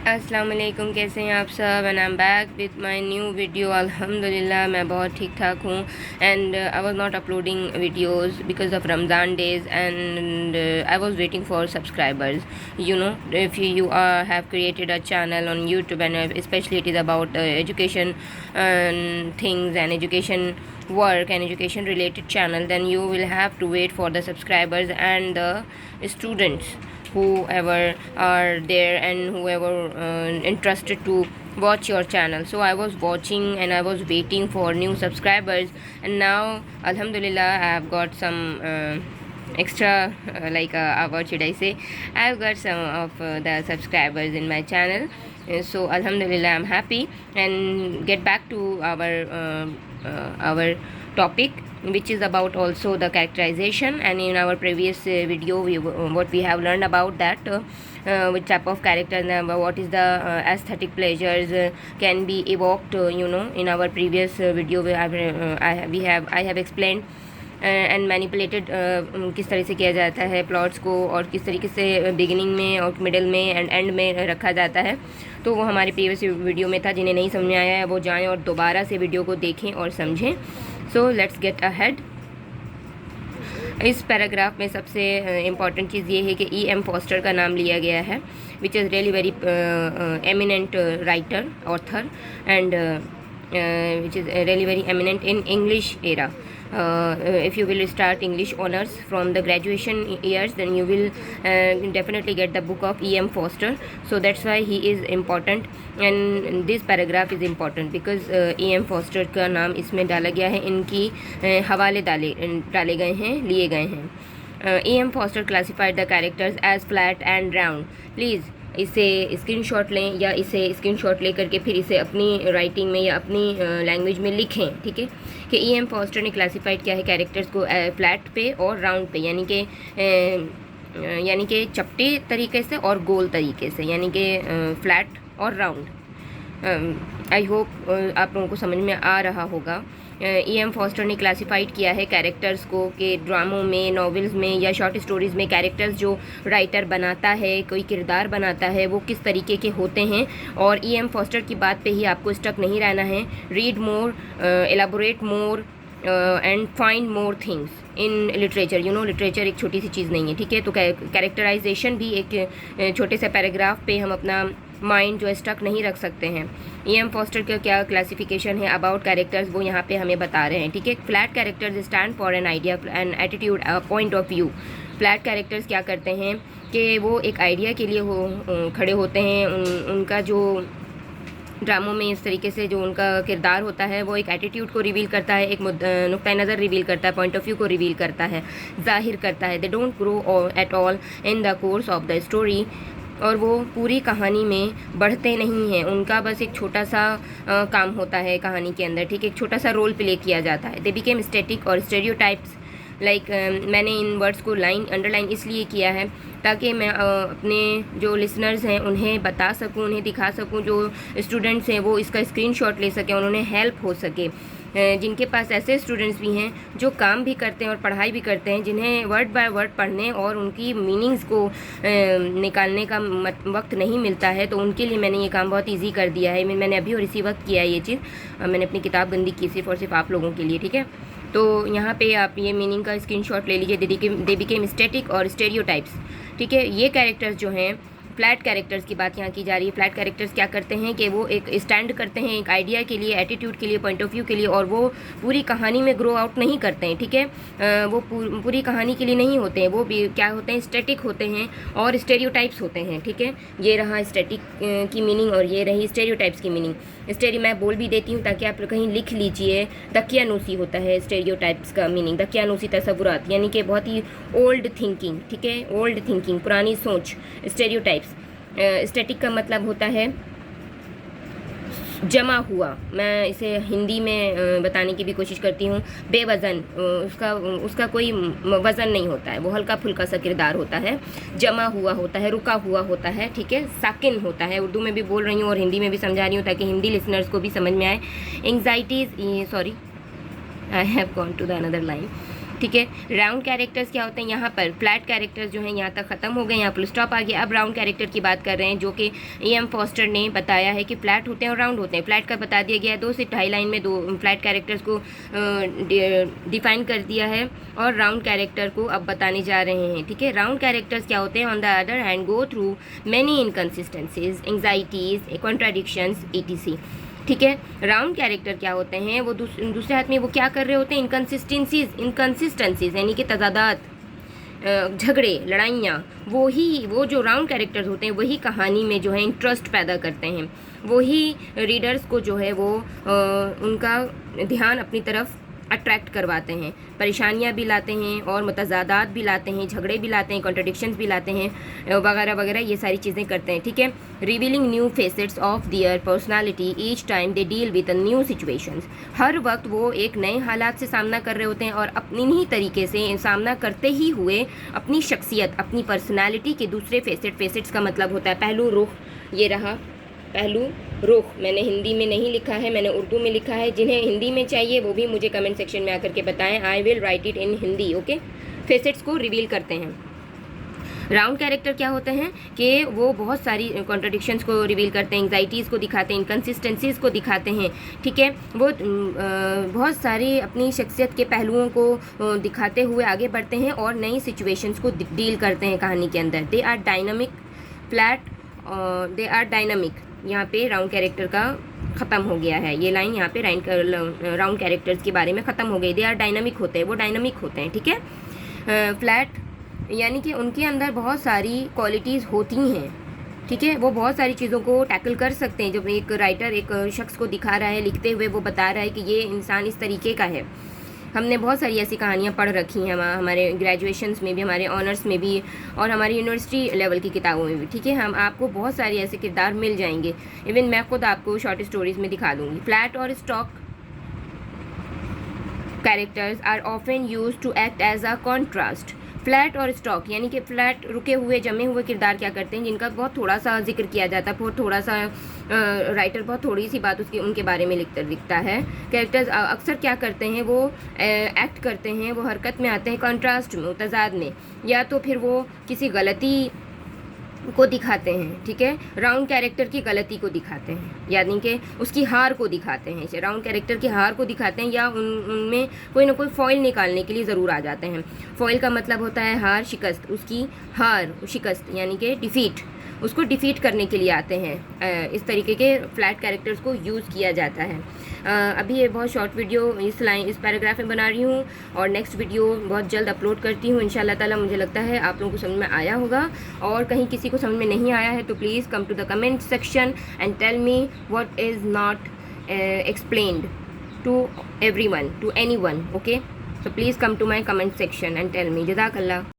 अस्सलाम वालेकुम, कैसे हैं आप सब। And I am back with my new video. अल्हम्दुलिल्लाह मैं बहुत ठीक ठाक हूँ। And I was not uploading videos because of Ramzan days and I was waiting for subscribers. You know, if you have created a channel on YouTube and especially it is about education things and education work and education related channel, then you will have to wait for the subscribers and the students whoever are there and whoever interested to watch your channel. So I was watching and I was waiting for new subscribers, and now alhamdulillah I have got some extra what should I say, I have got some of the subscribers in my channel. So alhamdulillah I'm happy. And get back to our topic, which is about also the characterization. And in our previous video what we have learned about that which type of character and what is the aesthetic pleasures can be evoked, in our previous video I have explained and manipulated किस तरह से किया जाता है plots को, और किस तरीके से बिगिनिंग में और मिडिल में एंड एंड में रखा जाता है। तो वो हमारे प्रीवियस वीडियो में था। जिन्हें नहीं समझ में आया है वो जाएं और दोबारा से वीडियो को देखें और समझें। So let's get ahead. इस पैराग्राफ में सबसे इम्पॉर्टेंट चीज़ ये है कि E.M. फॉस्टर का नाम लिया गया है, which is really very eminent writer, author, and which is really very eminent in English era. If you will start English honors from the graduation years, then you will definitely get the book of E.M. Foster. So that's why he is important, and this paragraph is important because E.M. Foster का नाम इसमें डाला गया है, इनकी हवाले डाले गए हैं, लिए गए हैं। E.M. Foster classified the characters as flat and round. Please इसे स्क्रीनशॉट लें या इसे स्क्रीनशॉट ले करके फिर इसे अपनी राइटिंग में या अपनी लैंग्वेज में लिखें, ठीक है। कि E.M. फॉस्टर ने क्लासिफाइड किया है कैरेक्टर्स को फ्लैट पे और राउंड पे, यानी कि चपटे तरीके से और गोल तरीके से, यानी कि फ्लैट और राउंड। आई होप आप लोगों को समझ में आ रहा होगा। E.M. फॉस्टर ने क्लासिफाइड किया है कैरेक्टर्स को कि ड्रामों में, नॉवेल्स में या शॉर्ट स्टोरीज़ में कैरेक्टर्स जो राइटर बनाता है, कोई किरदार बनाता है, वो किस तरीके के होते हैं। और E.M. फॉस्टर की बात पे ही आपको स्टक नहीं रहना है। Read more, elaborate more and find more things in literature. Literature एक छोटी सी चीज़ नहीं है, ठीक है। तो कैरेक्टराइजेशन भी एक छोटे से पैराग्राफ पे हम अपना माइंड जो स्टक नहीं रख सकते हैं। E.M. फॉस्टर का क्या क्लासिफिकेशन है अबाउट कैरेक्टर्स, वो यहाँ पे हमें बता रहे हैं, ठीक है। Flat characters stand for an idea, an attitude, point of view. Flat characters क्या करते हैं कि वो एक आइडिया के लिए खड़े होते हैं। उनका जो ड्रामों में इस तरीके से जो उनका किरदार होता है वो एक एटीट्यूड को रिवील करता है, एक नुक्ता नज़र रिवील करता है, पॉइंट ऑफ व्यू को रिवील करता है, जाहिर करता है। They don't grow at all in the course of the story, और वो पूरी कहानी में बढ़ते नहीं हैं। उनका बस एक छोटा सा काम होता है कहानी के अंदर, ठीक है। एक छोटा सा रोल प्ले किया जाता है। दे बिकेम स्टैटिक और स्टेरियोटाइप्स लाइक मैंने इन वर्ड्स को अंडरलाइन इसलिए किया है ताकि मैं अपने जो लिसनर्स हैं उन्हें बता सकूं, उन्हें दिखा सकूं, जो स्टूडेंट्स हैं वो इसका स्क्रीनशॉट ले सकें और उन्हें हेल्प हो सके। जिनके पास ऐसे स्टूडेंट्स भी हैं जो काम भी करते हैं और पढ़ाई भी करते हैं, जिन्हें वर्ड बाय वर्ड पढ़ने और उनकी मीनिंग्स को निकालने का वक्त नहीं मिलता है, तो उनके लिए मैंने ये काम बहुत इजी कर दिया है। मैंने अभी और इसी वक्त किया है ये चीज़। मैंने अपनी किताब बंदी की सिर्फ और सिर्फ आप लोगों के लिए, ठीक है। तो यहाँ पे आप ये मीनिंग का स्क्रीनशॉट ले लीजिए। दे बिकेम स्टैटिक और स्टेरियोटाइप्स, ठीक है। ये कैरेक्टर्स जो हैं, फ्लैट कैरेक्टर्स की बात यहाँ की जा रही है। फ्लैट कैरेक्टर्स क्या करते हैं कि वो एक स्टैंड करते हैं एक आइडिया के लिए, एटीट्यूड के लिए, पॉइंट ऑफ व्यू के लिए, और वो पूरी कहानी में ग्रो आउट नहीं करते हैं, ठीक है। वो पूरी कहानी के लिए नहीं होते हैं, वो भी क्या होते हैं, स्टैटिक होते हैं और स्टेरियोटाइप्स होते हैं, ठीक है। ये रहा स्टैटिक की मीनिंग और ये रही स्टेरियोटाइप्स की मीनिंग। मैं बोल भी देती हूँ ताकि आप कहीं लिख लीजिए। दकियानूसी होता है स्टेरियोटाइप्स का मीनिंग, दकियानूसी तसव्वुरात, यानी कि बहुत ही ओल्ड थिंकिंग, ठीक है, ओल्ड थिंकिंग, पुरानी सोच, स्टेरियोटाइप्स। स्टैटिक का मतलब होता है जमा हुआ। मैं इसे हिंदी में बताने की भी कोशिश करती हूँ। बेवज़न, उसका कोई वज़न नहीं होता है, वो हल्का फुल्का सा किरदार होता है। जमा हुआ होता है, रुका हुआ होता है, ठीक है। साकिन होता है। उर्दू में भी बोल रही हूँ और हिंदी में भी समझा रही हूँ ताकि हिंदी लिसनर्स को भी समझ में आए। Anxieties, sorry, I have gone to the another line. ठीक है। राउंड कैरेक्टर्स क्या होते हैं, यहाँ पर फ्लैट कैरेक्टर्स जो हैं यहाँ तक ख़त्म हो गए, यहाँ पर स्टॉप आ गया। अब राउंड कैरेक्टर की बात कर रहे हैं, जो कि E.M. फॉस्टर ने बताया है कि फ्लैट होते हैं और राउंड होते हैं। फ्लैट का बता दिया गया है, 2 से 2.5 लाइन में 2 फ्लैट कैरेक्टर्स को डिफाइन कर दिया है, और राउंड कैरेक्टर को अब बताने जा रहे हैं, ठीक है। राउंड कैरेक्टर्स क्या होते हैं, on the other hand go through many inconsistencies, anxieties, contradictions etc, ठीक है। राउंड कैरेक्टर क्या होते हैं, वो दूसरे हाथ में वो क्या कर रहे होते हैं, इनकन्सिस्टेंसीज यानी कि तजादात, झगड़े, लड़ाइयाँ, वो जो राउंड कैरेक्टर्स होते हैं वही कहानी में जो है इंटरेस्ट पैदा करते हैं, वही रीडर्स को जो है वो उनका ध्यान अपनी तरफ अट्रैक्ट करवाते हैं, परेशानियाँ भी लाते हैं और मुतज़ादात भी लाते हैं, झगड़े भी लाते हैं, कॉन्ट्रडिक्शंस भी लाते हैं, वगैरह वगैरह, ये सारी चीज़ें करते हैं, ठीक है। Revealing new facets of their personality each time they deal with new situations, हर वक्त वो एक नए हालात से सामना कर रहे होते हैं और अपनी ही तरीके से सामना करते ही हुए अपनी शख्सियत, अपनी पर्सनालिटी के दूसरे फेसेट्स का मतलब होता है पहलू, रुख, ये रहा पहलू, रुख। मैंने हिंदी में नहीं लिखा है, मैंने उर्दू में लिखा है। जिन्हें हिंदी में चाहिए वो भी मुझे कमेंट सेक्शन में आकर के बताएं, I will write it in Hindi, okay. Facets को रिवील करते हैं। राउंड कैरेक्टर क्या होते हैं कि वो बहुत सारी कॉन्ट्रडिक्शंस को रिवील करते हैं, एंग्जाइटीज़ को दिखाते हैं, इनकन्सिस्टेंसीज़ को दिखाते हैं, ठीक है। वो बहुत सारी अपनी शख्सियत के पहलुओं को दिखाते हुए आगे बढ़ते हैं और नई सिचुएशंस को डील करते हैं कहानी के अंदर। They are dynamic, flat, they are dynamic, यहाँ पे राउंड कैरेक्टर का ख़त्म हो गया है, ये लाइन यहाँ पे राउंड कैरेक्टर्स के बारे में ख़त्म हो गई। दे आर डायनामिक होते हैं, वो डायनामिक होते हैं, ठीक है। फ्लैट यानी कि उनके अंदर बहुत सारी क्वालिटीज़ होती हैं, ठीक है, वो बहुत सारी चीज़ों को टैकल कर सकते हैं। जब एक राइटर एक शख्स को दिखा रहा है लिखते हुए, वो बता रहा है कि ये इंसान इस तरीके का है। हमने बहुत सारी ऐसी कहानियाँ पढ़ रखी हैं, हमारे ग्रेजुएशंस में भी, हमारे ऑनर्स में भी, और हमारी यूनिवर्सिटी लेवल की किताबों में भी, ठीक है। हम आपको बहुत सारे ऐसे किरदार मिल जाएंगे, इवन मैं खुद आपको शॉर्ट स्टोरीज़ में दिखा दूँगी। फ्लैट और stock characters are often used to act as a contrast. Flat और स्टॉक यानी कि फ्लैट, रुके हुए, जमे हुए किरदार क्या करते हैं, जिनका बहुत थोड़ा सा जिक्र किया जाता है, बहुत थोड़ा सा राइटर बहुत थोड़ी सी बात उनके बारे में लिखता है। कैरेक्टर्स अक्सर क्या करते हैं, वो एक्ट करते हैं, वो हरकत में आते हैं कॉन्ट्रास्ट में, तजाद में, या तो फिर वो किसी गलती को दिखाते हैं, ठीक है। राउंड कैरेक्टर की गलती को दिखाते हैं, यानी कि उसकी हार को दिखाते हैं, राउंड कैरेक्टर की हार को दिखाते हैं, या उनमें कोई ना कोई फॉइल निकालने के लिए ज़रूर आ जाते हैं। फॉइल का मतलब होता है हार, शिकस्त, उसकी हार, शिकस्त यानी कि डिफ़ीट, उसको डिफ़ीट करने के लिए आते हैं। इस तरीके के फ्लैट कैरेक्टर्स को यूज़ किया जाता है। अभी ये बहुत शॉर्ट वीडियो इस पैराग्राफ में बना रही हूँ और नेक्स्ट वीडियो बहुत जल्द अपलोड करती हूँ इंशाल्लाह ताला। मुझे लगता है आप लोगों को समझ में आया होगा, और कहीं किसी को समझ में नहीं आया है तो please come to the comment section and tell me what is not explained to everyone, to anyone, okay. So please come to my comment section and tell me. Jazakallah.